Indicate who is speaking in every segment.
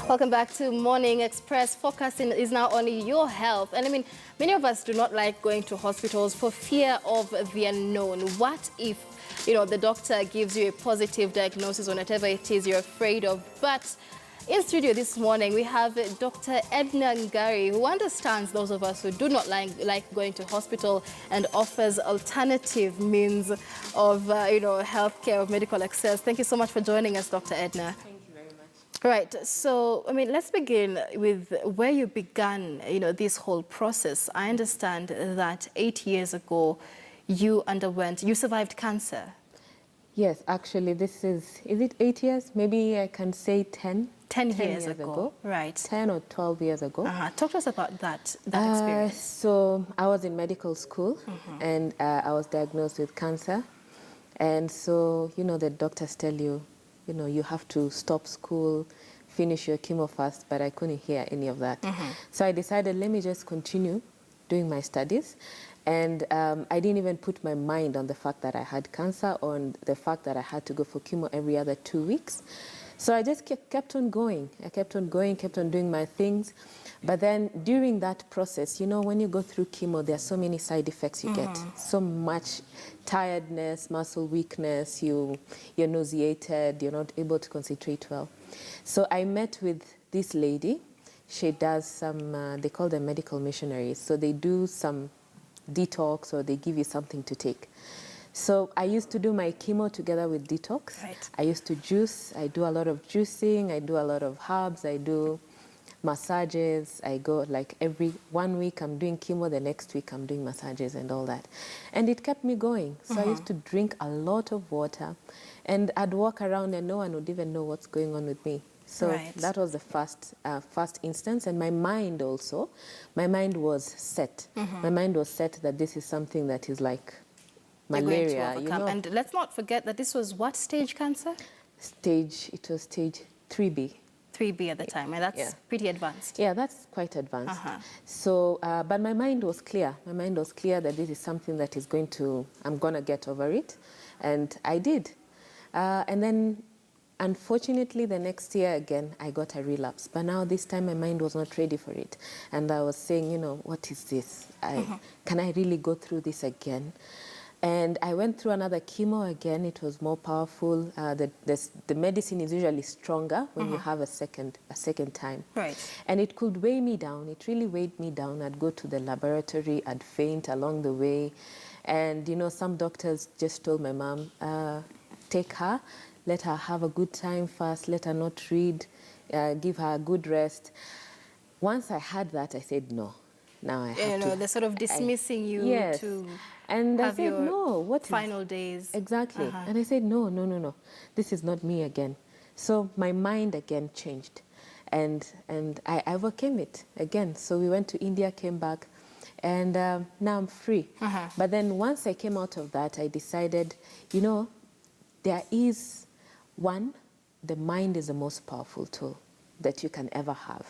Speaker 1: Welcome back to Morning Express. Focusing is now on your health. And I mean, many of us do not like going to hospitals for fear of the unknown. What if, the doctor gives you a positive diagnosis on whatever it is you're afraid of? But in studio this morning, we have Dr. Edna Ngari, who understands those of us who do not like going to hospital and offers alternative means of, healthcare, of medical access. Thank you so much for joining us, Dr. Edna. Right. So, I mean, let's begin with where you began, this whole process. I understand that 8 years ago, you survived cancer.
Speaker 2: Yes, actually, is it 8 years? Maybe I can say 10.
Speaker 1: 10 years ago. Right.
Speaker 2: 10 or 12 years ago.
Speaker 1: Talk to us about that experience.
Speaker 2: So I was in medical school and I was diagnosed with cancer. And so, the doctors tell you, you have to stop school, finish your chemo first, but I couldn't hear any of that. So I decided, let me just continue doing my studies. And I didn't even put my mind on the fact that I had cancer, on the fact that I had to go for chemo every other 2 weeks. So I just kept on going. I kept on going, kept on doing my things. But then during that process, when you go through chemo, there are so many side effects you get. So much tiredness, muscle weakness, you're nauseated, you're not able to concentrate well. So I met with this lady. She does some, they call them medical missionaries. So they do some detox or they give you something to take. So I used to do my chemo together with detox.
Speaker 1: Right.
Speaker 2: I used to juice. I do a lot of juicing. I do a lot of herbs. I do massages. I go like every 1 week I'm doing chemo, the next week I'm doing massages and all that. And it kept me going. So I used to drink a lot of water and I'd walk around and no one would even know what's going on with me. So that was the first instance. And my mind was set. My mind was set that this is something that is like malaria,
Speaker 1: And let's not forget that this was what stage cancer?
Speaker 2: It was stage 3B.
Speaker 1: 3B at the time, and that's pretty advanced.
Speaker 2: Yeah, that's quite advanced. So, but my mind was clear. My mind was clear that this is something that is I'm going to get over it. And I did. And then, unfortunately, the next year again, I got a relapse. But now this time my mind was not ready for it. And I was saying, what is this? Can I really go through this again? And I went through another chemo again. It was more powerful. The medicine is usually stronger when you have a second time.
Speaker 1: Right.
Speaker 2: And it could weigh me down. It really weighed me down. I'd go to the laboratory. I'd faint along the way. And, some doctors just told my mom, take her, let her have a good time first, let her not read, give her a good rest. Once I had that, I said, no. Now I have to.
Speaker 1: They're sort of dismissing you to
Speaker 2: and
Speaker 1: have
Speaker 2: I said, no, what
Speaker 1: final days.
Speaker 2: Exactly. And I said, no. This is not me again. So my mind again changed. And I overcame it again. So we went to India, came back, and now I'm free. But then once I came out of that, I decided, there is the mind is the most powerful tool that you can ever have.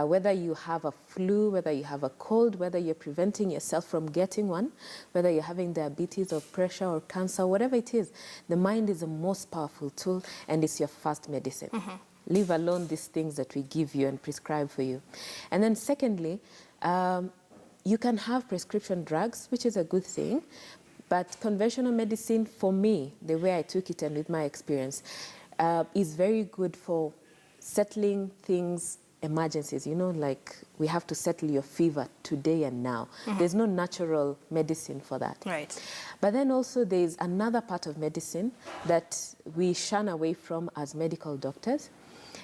Speaker 2: Whether you have a flu, whether you have a cold, whether you're preventing yourself from getting one, whether you're having diabetes or pressure or cancer, whatever it is, the mind is the most powerful tool and it's your first medicine. Leave alone these things that we give you and prescribe for you. And then secondly, you can have prescription drugs, which is a good thing, but conventional medicine, for me, the way I took it and with my experience, is very good for settling things, emergencies, like we have to settle your fever today and now. There's no natural medicine for that.
Speaker 1: Right.
Speaker 2: But then also there's another part of medicine that we shun away from as medical doctors,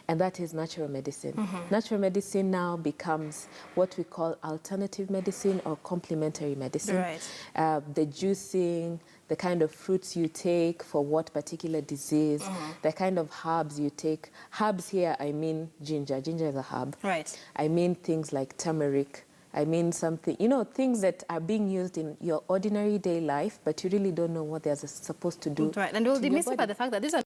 Speaker 2: and that is natural medicine. Natural medicine now becomes what we call alternative medicine or complementary medicine.
Speaker 1: Right.
Speaker 2: The juicing, the kind of fruits you take for what particular disease, the kind of herbs you take. Herbs here, I mean ginger. Ginger is a herb.
Speaker 1: Right.
Speaker 2: I mean things like turmeric. I mean something, things that are being used in your ordinary day life, but you really don't know what they're supposed to do.
Speaker 1: Right. And we'll demystify the fact that these are